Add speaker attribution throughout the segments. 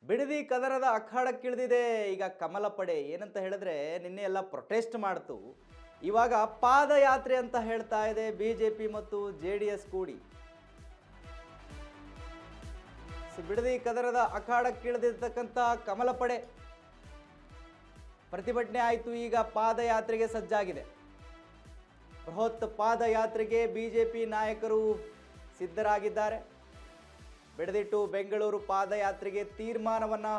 Speaker 1: ಬಿಡದಿ ಕದರದ ಅಖಾಡಕ್ಕಿಳಿದಿದೆ ಈಗ ಕಮಲ ಪಡೆ. ಏನಂತ ಹೇಳಿದ್ರೆ ನಿನ್ನೆ ಎಲ್ಲ ಪ್ರೊಟೆಸ್ಟ್ ಮಾಡ್ತು, ಇವಾಗ ಪಾದಯಾತ್ರೆ ಅಂತ ಹೇಳ್ತಾ ಇದೆ ಬಿಜೆಪಿ ಮತ್ತು ಜೆಡಿಎಸ್ ಕೂಡಿ. ಬಿಡದಿ ಕದರದ ಅಖಾಡಕ್ಕಿಳಿದಿರ್ತಕ್ಕಂಥ ಕಮಲ ಪಡೆ ಪ್ರತಿಭಟನೆ ಆಯಿತು, ಈಗ ಪಾದಯಾತ್ರೆಗೆ ಸಜ್ಜಾಗಿದೆ. ಬೃಹತ್ ಪಾದಯಾತ್ರೆಗೆ ಬಿಜೆಪಿ ನಾಯಕರು ಸಿದ್ಧರಾಗಿದ್ದಾರೆ. ಬಿಡದಿ ಟು ಬೆಂಗಳೂರು ಪಾದಯಾತ್ರೆಗೆ ತೀರ್ಮಾನವನ್ನ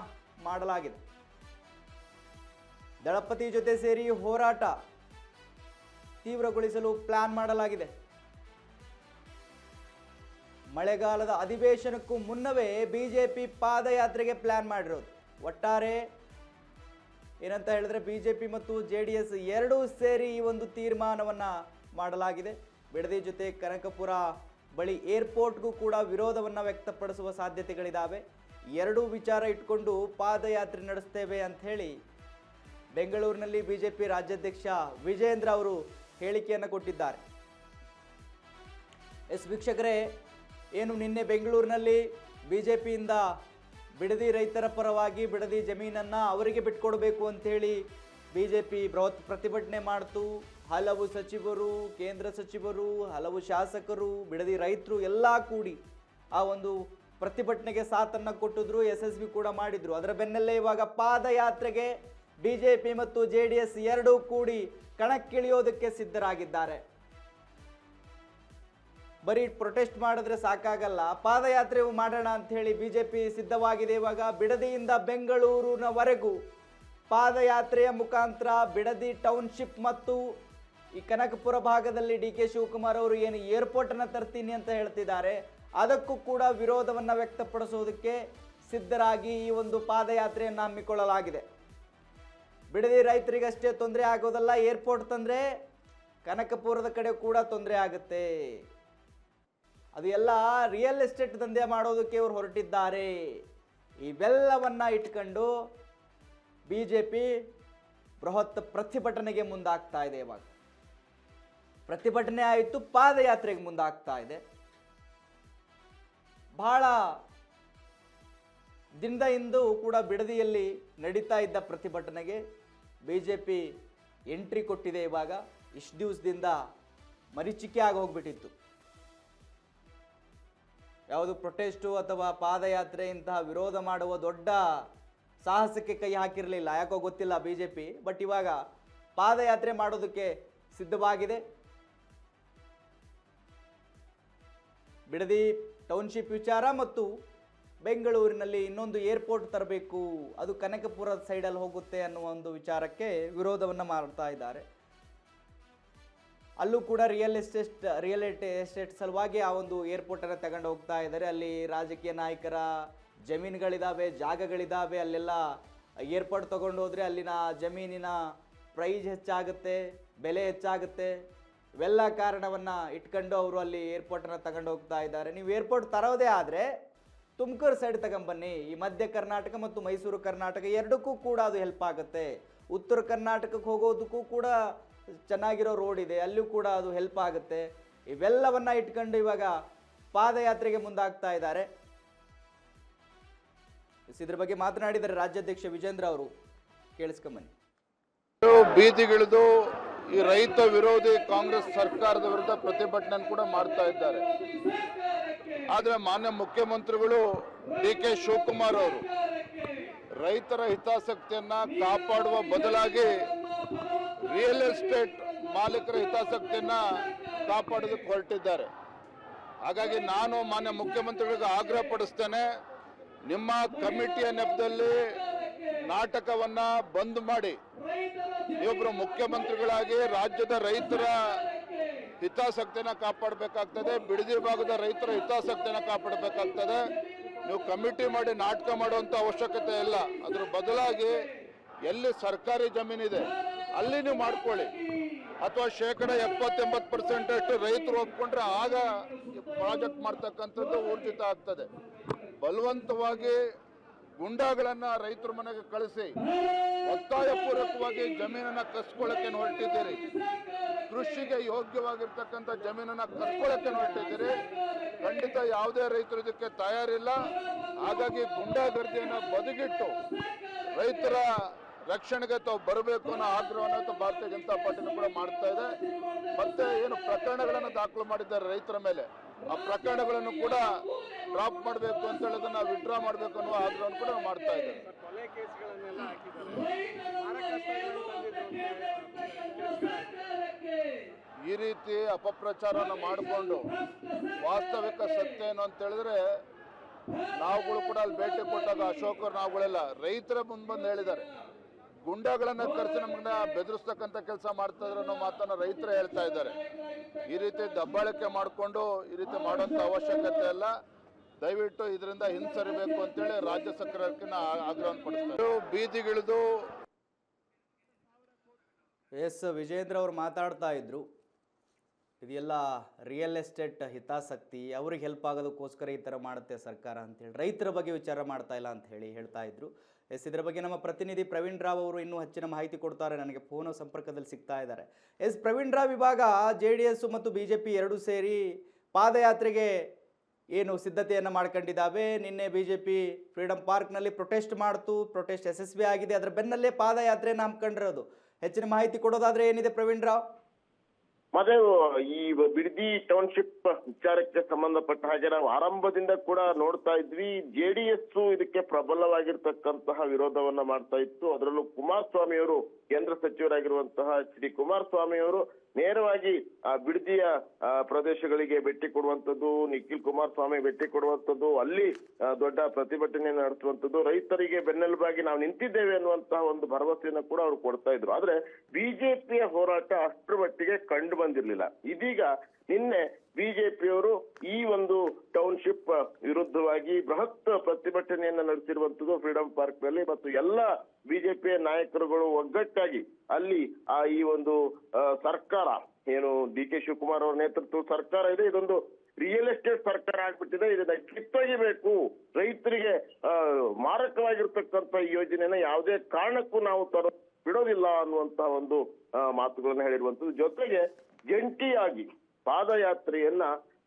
Speaker 1: ಮಾಡಲಾಗಿದೆ. ದಳಪತಿ ಜೊತೆ ಸೇರಿ ಹೋರಾಟ ತೀವ್ರಗೊಳಿಸಲು ಪ್ಲಾನ್ ಮಾಡಲಾಗಿದೆ. ಮಳೆಗಾಲದ ಅಧಿವೇಶನಕ್ಕೂ ಮುನ್ನವೇ ಬಿಜೆಪಿ ಪಾದಯಾತ್ರೆಗೆ ಪ್ಲಾನ್ ಮಾಡಿರೋದು. ಒಟ್ಟಾರೆ ಏನಂತ ಹೇಳಿದ್ರೆ ಬಿಜೆಪಿ ಮತ್ತು ಜೆಡಿಎಸ್ ಎರಡೂ ಸೇರಿ ಈ ಒಂದು ತೀರ್ಮಾನವನ್ನ ಮಾಡಲಾಗಿದೆ. ಬಿಡದಿ ಜೊತೆ ಕನಕಪುರ ಬಳಿ ಏರ್ಪೋರ್ಟ್ಗೂ ಕೂಡ ವಿರೋಧವನ್ನು ವ್ಯಕ್ತಪಡಿಸುವ ಸಾಧ್ಯತೆಗಳಿದ್ದಾವೆ. ಎರಡೂ ವಿಚಾರ ಇಟ್ಕೊಂಡು ಪಾದಯಾತ್ರೆ ನಡೆಸ್ತೇವೆ ಅಂತ ಹೇಳಿ ಬೆಂಗಳೂರಿನಲ್ಲಿ ಬಿಜೆಪಿ ರಾಜ್ಯಾಧ್ಯಕ್ಷ ವಿಜೇಂದ್ರ ಅವರು ಹೇಳಿಕೆಯನ್ನು ಕೊಟ್ಟಿದ್ದಾರೆ. ವೀಕ್ಷಕರೇ, ಏನು ನಿನ್ನೆ ಬೆಂಗಳೂರಿನಲ್ಲಿ ಬಿಜೆಪಿಯಿಂದ ಬಿಡದಿ ರೈತರ ಪರವಾಗಿ ಬಿಡದಿ ಜಮೀನನ್ನು ಅವರಿಗೆ ಬಿಟ್ಕೊಡ್ಬೇಕು ಅಂಥೇಳಿ ಬಿಜೆಪಿ ಬೃಹತ್ ಪ್ರತಿಭಟನೆ ಮಾಡ್ತು. ಹಲವು ಸಚಿವರು, ಕೇಂದ್ರ ಸಚಿವರು, ಹಲವು ಶಾಸಕರು, ಬಿಡದಿ ರೈತರು ಎಲ್ಲ ಕೂಡಿ ಆ ಒಂದು ಪ್ರತಿಭಟನೆಗೆ ಸಾಥನ್ನು ಕೊಟ್ಟಿದ್ರು, ಯಶಸ್ವಿ ಕೂಡ ಮಾಡಿದ್ರು. ಅದರ ಬೆನ್ನಲ್ಲೇ ಇವಾಗ ಪಾದಯಾತ್ರೆಗೆ ಬಿಜೆಪಿ ಮತ್ತು ಜೆಡಿಎಸ್ ಎರಡೂ ಕೂಡಿ ಕಣಕ್ಕಿಳಿಯೋದಕ್ಕೆ ಸಿದ್ಧರಾಗಿದ್ದಾರೆ. ಬರೀ ಪ್ರೊಟೆಸ್ಟ್ ಮಾಡಿದ್ರೆ ಸಾಕಾಗಲ್ಲ, ಪಾದಯಾತ್ರೆ ಮಾಡೋಣ ಅಂತ ಹೇಳಿ ಬಿಜೆಪಿ ಸಿದ್ಧವಾಗಿದೆ. ಇವಾಗ ಬಿಡದಿಯಿಂದ ಬೆಂಗಳೂರಿನವರೆಗೂ ಪಾದಯಾತ್ರೆಯ ಮುಖಾಂತರ ಬಿಡದಿ ಟೌನ್ಶಿಪ್ ಮತ್ತು ಈ ಕನಕಪುರ ಭಾಗದಲ್ಲಿ ಡಿ ಕೆ ಶಿವಕುಮಾರ್ ಅವರು ಏನು ಏರ್ಪೋರ್ಟ್ ಅನ್ನು ತರ್ತೀನಿ ಅಂತ ಹೇಳ್ತಿದ್ದಾರೆ, ಅದಕ್ಕೂ ಕೂಡ ವಿರೋಧವನ್ನು ವ್ಯಕ್ತಪಡಿಸೋದಕ್ಕೆ ಸಿದ್ಧರಾಗಿ ಈ ಒಂದು ಪಾದಯಾತ್ರೆಯನ್ನು ಹಮ್ಮಿಕೊಳ್ಳಲಾಗಿದೆ. ಬಿಡದಿ ರೈತರಿಗಷ್ಟೇ ತೊಂದರೆ ಆಗೋದಲ್ಲ, ಏರ್ಪೋರ್ಟ್ ತಂದರೆ ಕನಕಪುರದ ಕಡೆ ಕೂಡ ತೊಂದರೆ ಆಗುತ್ತೆ. ಅದು ಎಲ್ಲ ರಿಯಲ್ ಎಸ್ಟೇಟ್ ದಂಧೆ ಮಾಡೋದಕ್ಕೆ ಇವರು ಹೊರಟಿದ್ದಾರೆ. ಇವೆಲ್ಲವನ್ನ ಇಟ್ಕೊಂಡು ಬಿಜೆಪಿ ಬೃಹತ್ ಪ್ರತಿಭಟನೆಗೆ ಮುಂದಾಗ್ತಾ ಇದೆ. ಇವಾಗ ಪ್ರತಿಭಟನೆ ಆಯಿತು, ಪಾದಯಾತ್ರೆಗೆ ಮುಂದಾಗ್ತಾ ಇದೆ. ಬಹಳ ದಿನದ ಹಿಂದೂ ಕೂಡ ಬಿಡದಿಯಲ್ಲಿ ನಡೀತಾ ಇದ್ದ ಪ್ರತಿಭಟನೆಗೆ ಬಿಜೆಪಿ ಎಂಟ್ರಿ ಕೊಟ್ಟಿದೆ. ಇವಾಗ ಇಷ್ಟು ದಿವಸದಿಂದ ಮರೀಚಿಕೆ ಆಗಿ ಹೋಗ್ಬಿಟ್ಟಿತ್ತು. ಯಾವುದು ಪ್ರೊಟೆಸ್ಟು ಅಥವಾ ಪಾದಯಾತ್ರೆ ಇಂತಹ ವಿರೋಧ ಮಾಡುವ ದೊಡ್ಡ ಸಾಹಸಕ್ಕೆ ಕೈ ಹಾಕಿರಲಿಲ್ಲ, ಯಾಕೋ ಗೊತ್ತಿಲ್ಲ ಬಿಜೆಪಿ. ಬಟ್ ಇವಾಗ ಪಾದಯಾತ್ರೆ ಮಾಡೋದಕ್ಕೆ ಸಿದ್ಧವಾಗಿದೆ. ಬಿಡದಿ ಟೌನ್ಶಿಪ್ ವಿಚಾರ ಮತ್ತು ಬೆಂಗಳೂರಿನಲ್ಲಿ ಇನ್ನೊಂದು ಏರ್ಪೋರ್ಟ್ ತರಬೇಕು, ಅದು ಕನಕಪುರದ ಸೈಡಲ್ಲಿ ಹೋಗುತ್ತೆ ಅನ್ನುವ ಒಂದು ವಿಚಾರಕ್ಕೆ ವಿರೋಧವನ್ನು ಮಾಡ್ತಾ ಇದ್ದಾರೆ. ಅಲ್ಲೂ ಕೂಡ ರಿಯಲ್ ಎಸ್ಟೇಟ್ ಸಲುವಾಗಿ ಆ ಒಂದು ಏರ್ಪೋರ್ಟನ್ನು ತಗೊಂಡು ಹೋಗ್ತಾ ಇದ್ದಾರೆ. ಅಲ್ಲಿ ರಾಜಕೀಯ ನಾಯಕರ ಜಮೀನುಗಳಿದ್ದಾವೆ, ಜಾಗಗಳಿದ್ದಾವೆ. ಅಲ್ಲೆಲ್ಲ ಏರ್ಪೋರ್ಟ್ ತೊಗೊಂಡು ಹೋದರೆ ಅಲ್ಲಿನ ಜಮೀನಿನ ಪ್ರೈಸ್ ಹೆಚ್ಚಾಗುತ್ತೆ, ಬೆಲೆ ಹೆಚ್ಚಾಗುತ್ತೆ. ಇವೆಲ್ಲ ಕಾರಣವನ್ನು ಇಟ್ಕೊಂಡು ಅವರು ಅಲ್ಲಿ ಏರ್ಪೋರ್ಟನ್ನು ತಗೊಂಡು ಹೋಗ್ತಾ ಇದ್ದಾರೆ. ನೀವು ಏರ್ಪೋರ್ಟ್ ತರೋದೇ ಆದರೆ ತುಮಕೂರು ಸೈಡ್ ತಗೊಂಬನ್ನಿ. ಈ ಮಧ್ಯ ಕರ್ನಾಟಕ ಮತ್ತು ಮೈಸೂರು ಕರ್ನಾಟಕ ಎರಡಕ್ಕೂ ಕೂಡ ಅದು ಹೆಲ್ಪ್ ಆಗುತ್ತೆ. ಉತ್ತರ ಕರ್ನಾಟಕಕ್ಕೆ ಹೋಗೋದಕ್ಕೂ ಕೂಡ ಚೆನ್ನಾಗಿರೋ ರೋಡ್ ಇದೆ, ಅಲ್ಲೂ ಕೂಡ ಅದು ಹೆಲ್ಪ್ ಆಗುತ್ತೆ. ಇವೆಲ್ಲವನ್ನ ಇಟ್ಕೊಂಡು ಇವಾಗ ಪಾದಯಾತ್ರೆಗೆ ಮುಂದಾಗ್ತಾ ಇದ್ದಾರೆ. ಇದ್ರ ಬಗ್ಗೆ ಮಾತನಾಡಿದರೆ ರಾಜ್ಯಾಧ್ಯಕ್ಷ ವಿಜೇಂದ್ರ ಅವರು, ಕೇಳಿಸ್ಕೊಂಬನ್ನಿ.
Speaker 2: ಬೀದಿಗಿಳಿದು ಈ ರೈತ ವಿರೋಧಿ ಕಾಂಗ್ರೆಸ್ ಸರ್ಕಾರದ ವಿರುದ್ಧ ಪ್ರತಿಭಟನೆ ಕೂಡ ಮಾಡ್ತಾ ಇದ್ದಾರೆ. ಆದರೆ ಮಾನ್ಯ ಮುಖ್ಯಮಂತ್ರಿಗಳು ಡಿ ಕೆ ಶಿವಕುಮಾರ್ ಅವರು ರೈತರ ಹಿತಾಸಕ್ತಿಯನ್ನ ಕಾಪಾಡುವ ಬದಲಾಗಿ ರಿಯಲ್ ಎಸ್ಟೇಟ್ ಮಾಲೀಕರ ಹಿತಾಸಕ್ತಿಯನ್ನ ಕಾಪಾಡೋದಕ್ಕೆ ಹೊರಟಿದ್ದಾರೆ. ಹಾಗಾಗಿ ನಾನು ಮಾನ್ಯ ಮುಖ್ಯಮಂತ್ರಿಗಳಿಗೆ ಆಗ್ರಹ ಪಡಿಸ್ತೇನೆ, ನಿಮ್ಮ ಕಮಿಟಿಯ ನೆಪದಲ್ಲಿ ನಾಟಕವನ್ನ ಬಂದ್ ಮಾಡಿ ನೀವೊಬ್ಬರು ಮುಖ್ಯಮಂತ್ರಿಗಳಾಗಿ ರಾಜ್ಯದ ರೈತರ ಹಿತಾಸಕ್ತಿಯನ್ನ ಕಾಪಾಡಬೇಕಾಗ್ತದೆ, ಬಿಡದಿ ಭಾಗದ ರೈತರ ಹಿತಾಸಕ್ತಿಯನ್ನ ಕಾಪಾಡಬೇಕಾಗ್ತದೆ. ನೀವು ಕಮಿಟಿ ಮಾಡಿ ನಾಟಕ ಮಾಡುವಂತ ಅವಶ್ಯಕತೆ ಇಲ್ಲ. ಅದ್ರ ಬದಲಾಗಿ ಎಲ್ಲಿ ಸರ್ಕಾರಿ ಜಮೀನಿದೆ ಅಲ್ಲಿ ನೀವು ಮಾಡ್ಕೊಳ್ಳಿ, ಅಥವಾ ಶೇಕಡ 70-80% ಅಷ್ಟು ರೈತರು ಒಪ್ಕೊಂಡ್ರೆ ಆಗ ಪ್ರಾಜೆಕ್ಟ್ ಮಾಡ್ತಕ್ಕಂಥದ್ದು ಊರ್ಜಿತ ಆಗ್ತದೆ. ಬಲವಂತವಾಗಿ ಗುಂಡಾಗಳನ್ನ ರೈತರ ಮನೆಗೆ ಕಳಿಸಿ ಒತ್ತಾಯಪೂರ್ವಕವಾಗಿ ಜಮೀನನ್ನ ಕಸ್ಕೊಳ್ಳಕ್ಕೆ ಹೊರಟಿದ್ದೀರಿ. ಕೃಷಿಗೆ ಯೋಗ್ಯವಾಗಿರ್ತಕ್ಕಂಥ ಜಮೀನನ್ನ ಕಸ್ಕೊಳ್ಳಕ್ಕೆ ಹೊರಟಿದ್ದೀರಿ. ಖಂಡಿತ ಯಾವುದೇ ರೈತರು ಇದಕ್ಕೆ ತಯಾರಿಲ್ಲ. ಹಾಗಾಗಿ ಗುಂಡಾಗರ್ದಿಯನ್ನ ಬದಿಗಿಟ್ಟು ರೈತರ ರಕ್ಷಣೆಗೆ ತಾವು ಬರಬೇಕು ಅನ್ನೋ ಆಗ್ರಹವನ್ನು ಭಾರತೀಯ ಜನತಾ ಪಾರ್ಟಿನೂ ಕೂಡ ಮಾಡ್ತಾ ಇದೆ. ಮತ್ತೆ ಏನು ಪ್ರಕರಣಗಳನ್ನು ದಾಖಲು ಮಾಡಿದ್ದಾರೆ ರೈತರ ಮೇಲೆ, ಆ ಪ್ರಕರಣಗಳನ್ನು ಕೂಡ ಡ್ರಾಪ್ ಮಾಡಬೇಕು ಅಂತ ಹೇಳೋದನ್ನ ವಿಡ್ರಾ ಮಾಡಬೇಕು ಅನ್ನೋ ಆಗ್ರಹವನ್ನು ಕೂಡ ಮಾಡ್ತಾ ಇದ್ದಾರೆ. ಈ ರೀತಿ ಅಪಪ್ರಚಾರವನ್ನು ಮಾಡಿಕೊಂಡು ವಾಸ್ತವಿಕ ಸತ್ಯ ಏನು ಅಂತ ಹೇಳಿದ್ರೆ, ನಾವುಗಳು ಕೂಡ ಅಲ್ಲಿ ಭೇಟಿ ಕೊಟ್ಟಾಗ ಅಶೋಕರು ನಾವುಗಳೆಲ್ಲ ರೈತರ ಮುಂದೆ ಬಂದು ಹೇಳಿದ್ದಾರೆ, ಗುಂಡಾಗಳನ್ನ ಕರೆಸಿ ನಮ್ಮನ್ನ ಬೆದರಿಸ್ತಕ್ಕಂಥ ಕೆಲಸ ಮಾಡ್ತಾ ಇದ್ರೆ ಅನ್ನೋ ಮಾತನ್ನ ರೈತರು ಹೇಳ್ತಾ ಇದ್ದಾರೆ. ಈ ರೀತಿ ದಬ್ಬಾಳಿಕೆ ಮಾಡಿಕೊಂಡು ಈ ರೀತಿ ಮಾಡುವಂತ ಅವಶ್ಯಕತೆ ಇಲ್ಲ. ದಯವಿಟ್ಟು ಇದರಿಂದ ಹಿಂಸರಿಬೇಕು ಅಂತೇಳಿ ರಾಜ್ಯ ಸರ್ಕಾರಕ್ಕೆ ಆಗ್ರಹವನ್ನು ಪಡಿಸ್ತಾರೆ. ಬೀದಿಗಿಳಿದು
Speaker 1: ಎಸ್ ವಿಜೇಂದ್ರ ಅವರು ಮಾತಾಡ್ತಾ ಇದ್ರು, ಇದೆಲ್ಲ ರಿಯಲ್ ಎಸ್ಟೇಟ್ ಹಿತಾಸಕ್ತಿ, ಅವ್ರಿಗೆ ಹೆಲ್ಪ್ ಆಗೋದಕ್ಕೋಸ್ಕರ ಈ ಥರ ಮಾಡುತ್ತೆ ಸರ್ಕಾರ ಅಂತೇಳಿ, ರೈತರ ಬಗ್ಗೆ ವಿಚಾರ ಮಾಡ್ತಾ ಇಲ್ಲ ಅಂತ ಹೇಳಿ ಹೇಳ್ತಾ ಇದ್ರು. ಎಸ್ ಇದರ ಬಗ್ಗೆ ನಮ್ಮ ಪ್ರತಿನಿಧಿ ಪ್ರವೀಣ್ ರಾವ್ ಅವರು ಇನ್ನೂ ಹೆಚ್ಚಿನ ಮಾಹಿತಿ ಕೊಡ್ತಾರೆ. ನನಗೆ ಫೋನ್ ಸಂಪರ್ಕದಲ್ಲಿ ಸಿಗ್ತಾ ಇದ್ದಾರೆ. ಎಸ್ ಪ್ರವೀಣ್ ರಾವ್, ಇವಾಗ JDS ಮತ್ತು BJP ಎರಡೂ ಸೇರಿ ಪಾದಯಾತ್ರೆಗೆ ಏನು ಸಿದ್ಧತೆಯನ್ನು ಮಾಡ್ಕೊಂಡಿದ್ದಾವೆ. ನಿನ್ನೆ BJP ಫ್ರೀಡಮ್ ಪಾರ್ಕ್ನಲ್ಲಿ ಪ್ರೊಟೆಸ್ಟ್ ಮಾಡ್ತು, ಪ್ರೊಟೆಸ್ಟ್ ಯಶಸ್ವಿ ಆಗಿದೆ. ಅದರ ಬೆನ್ನಲ್ಲೇ ಪಾದಯಾತ್ರೆಯನ್ನು ಹಮ್ಮಿಕೊಂಡಿರೋದು. ಹೆಚ್ಚಿನ ಮಾಹಿತಿ ಕೊಡೋದಾದ್ರೆ ಏನಿದೆ ಪ್ರವೀಣ್ ರಾವ್?
Speaker 3: ಮದೇವ್, ಈ ಬಿಡದಿ ಟೌನ್ಶಿಪ್ ವಿಚಾರಕ್ಕೆ ಸಂಬಂಧಪಟ್ಟ ಹಾಗೆ ನಾವು ಆರಂಭದಿಂದ ಕೂಡ ನೋಡ್ತಾ ಇದ್ವಿ. JDS ಇದಕ್ಕೆ ಪ್ರಬಲವಾಗಿರ್ತಕ್ಕಂತಹ ವಿರೋಧವನ್ನ ಮಾಡ್ತಾ ಇತ್ತು. ಅದರಲ್ಲೂ ಕುಮಾರಸ್ವಾಮಿ ಅವರು, ಕೇಂದ್ರ ಸಚಿವರಾಗಿರುವಂತಹ HD ಕುಮಾರಸ್ವಾಮಿ ಅವರು ನೇರವಾಗಿ ಬಿಡದಿಯ ಪ್ರದೇಶಗಳಿಗೆ ಭೇಟಿ ಕೊಡುವಂತದ್ದು, ನಿಖಿಲ್ ಕುಮಾರಸ್ವಾಮಿ ಭೇಟಿ ಕೊಡುವಂತದ್ದು, ಅಲ್ಲಿ ದೊಡ್ಡ ಪ್ರತಿಭಟನೆ ನಡೆಸುವಂತದ್ದು, ರೈತರಿಗೆ ಬೆನ್ನೆಲುಬಾಗಿ ನಾವು ನಿಂತಿದ್ದೇವೆ ಅನ್ನುವಂತಹ ಒಂದು ಭರವಸೆಯನ್ನು ಕೂಡ ಅವರು ಕೊಡ್ತಾ ಇದ್ರು. ಆದ್ರೆ ಬಿಜೆಪಿಯ ಹೋರಾಟ ಅಷ್ಟರ ಮಟ್ಟಿಗೆ ಕಂಡು ಬಂದಿರಲಿಲ್ಲ. ಇದೀಗ ನಿನ್ನೆ ಬಿಜೆಪಿಯವರು ಈ ಒಂದು ಟೌನ್ಶಿಪ್ ವಿರುದ್ಧವಾಗಿ ಬೃಹತ್ ಪ್ರತಿಭಟನೆಯನ್ನ ನಡೆಸಿರುವಂತದ್ದು ಫ್ರೀಡಂ ಪಾರ್ಕ್ ನಲ್ಲಿ, ಮತ್ತು ಎಲ್ಲ ಬಿಜೆಪಿಯ ನಾಯಕರುಗಳು ಒಗ್ಗಟ್ಟಾಗಿ ಅಲ್ಲಿ ಈ ಒಂದು ಸರ್ಕಾರ ಏನು DK ಶಿವಕುಮಾರ್ ಅವರ ನೇತೃತ್ವದ ಸರ್ಕಾರ ಇದೆ, ಇದೊಂದು ರಿಯಲ್ ಎಸ್ಟೇಟ್ ಸರ್ಕಾರ ಆಗ್ಬಿಟ್ಟಿದೆ, ಇದನ್ನ ಕಿತ್ತೊಗಿಬೇಕು, ರೈತರಿಗೆ ಮಾರಕವಾಗಿರ್ತಕ್ಕಂಥ ಈ ಯೋಜನೆನ ಯಾವುದೇ ಕಾರಣಕ್ಕೂ ನಾವು ಬಿಡೋದಿಲ್ಲ ಅನ್ನುವಂತಹ ಒಂದು ಮಾತುಗಳನ್ನ ಹೇಳಿರುವಂತದ್ದು. ಜೊತೆಗೆ ಜಂಟಿಯಾಗಿ ಪಾದಯಾತ್ರೆಯನ್ನ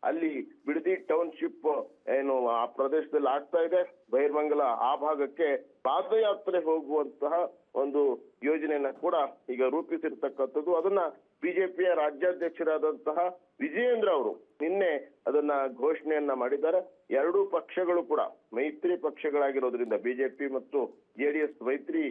Speaker 3: ಅಲ್ಲಿ ಬಿಡದಿ ಟೌನ್ಶಿಪ್ ಏನು ಆ ಪ್ರದೇಶದಲ್ಲಿ ಆಗ್ತಾ ಇದೆ, ಬೈರ್ಮಂಗಲ ಆ ಭಾಗಕ್ಕೆ ಪಾದಯಾತ್ರೆ ಹೋಗುವಂತಹ ಒಂದು ಯೋಜನೆಯನ್ನ ಕೂಡ ಈಗ ರೂಪಿಸಿರ್ತಕ್ಕಂಥದ್ದು. ಅದನ್ನ ಬಿಜೆಪಿಯ ರಾಜ್ಯಾಧ್ಯಕ್ಷರಾದಂತಹ ವಿಜಯೇಂದ್ರ ಅವರು ನಿನ್ನೆ ಅದನ್ನ ಘೋಷಣೆಯನ್ನ ಮಾಡಿದ್ದಾರೆ. ಎರಡೂ ಪಕ್ಷಗಳು ಕೂಡ ಮೈತ್ರಿ ಪಕ್ಷಗಳಾಗಿರೋದ್ರಿಂದ ಬಿಜೆಪಿ ಮತ್ತು JDS ಮೈತ್ರಿ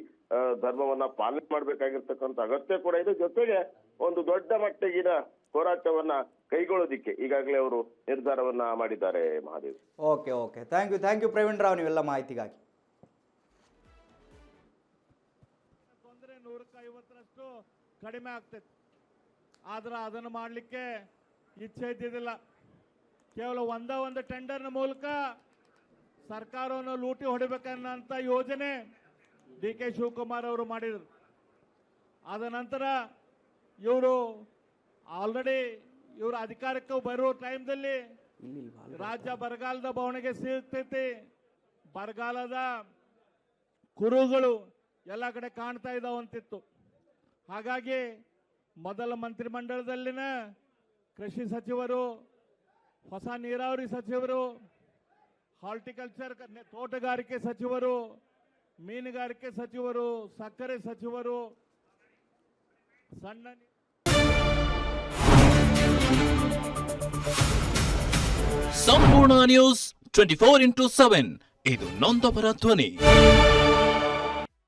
Speaker 3: ಧರ್ಮವನ್ನ ಪಾಲನೆ ಮಾಡ್ಬೇಕಾಗಿರ್ತಕ್ಕಂಥ ಅಗತ್ಯ ಕೂಡ ಇದೆ. ಜೊತೆಗೆ ಒಂದು ದೊಡ್ಡ ಮಟ್ಟಿಗಿನ ಹೋರಾಟವನ್ನ ಕೈಗೊಳ್ಳೋದಿಕ್ಕೆ ಈಗಾಗಲೇ ಅವರು ನಿರ್ಧಾರವನ್ನ ಮಾಡಿದ್ದಾರೆ. Mahadev,
Speaker 1: okay thank you Praveen Rao, ನೀವೆಲ್ಲ ಮಾಹಿತಿಗಾಗಿ.
Speaker 4: 150ರಷ್ಟು ಕಡಿಮೆ ಆಗ್ತೈತಿ, ಆದ್ರೆ ಅದನ್ನು ಮಾಡಲಿಕ್ಕೆ ಇಚ್ಛೆ ಇದ್ದಿದ್ದಿಲ್ಲ. ಕೇವಲ ಒಂದು ಟೆಂಡರ್ನ ಮೂಲಕ ಸರ್ಕಾರವನ್ನು ಲೂಟಿ ಹೊಡಿಬೇಕನ್ನಂತ ಯೋಜನೆ DK ಶಿವಕುಮಾರ್ ಅವರು ಮಾಡಿದರು. ಆದ ನಂತರ ಇವರು ಆಲ್ರೆಡಿ ಇವರು ಅಧಿಕಾರಕ್ಕೆ ಬರೋ ಟೈಮ್ದಲ್ಲಿ ರಾಜ್ಯ ಬರಗಾಲದ ಬವಣೆಗೆ ಸಿಗ್ತೈತಿ, ಬರಗಾಲದ ಕುರುಗಳು ಎಲ್ಲ ಕಡೆ ಕಾಣ್ತಾ ಇದ್ದಾವಂತಿತ್ತು. ಹಾಗಾಗಿ ಮೊದಲ ಮಂತ್ರಿಮಂಡಲದಲ್ಲಿನ ಕೃಷಿ ಸಚಿವರು, ಹೊಸ ನೀರಾವರಿ ಸಚಿವರು, ಹಾರ್ಟಿಕಲ್ಚರ್ ತೋಟಗಾರಿಕೆ ಸಚಿವರು, ಮೀನುಗಾರಿಕೆ ಸಚಿವರು, ಸಕ್ಕರೆ ಸಚಿವರು, ಸಣ್ಣ
Speaker 5: ಸಂಪೂರ್ಣ ನ್ಯೂಸ್ 24/7 ಇದು ನೊಂದವರ ಧ್ವನಿ.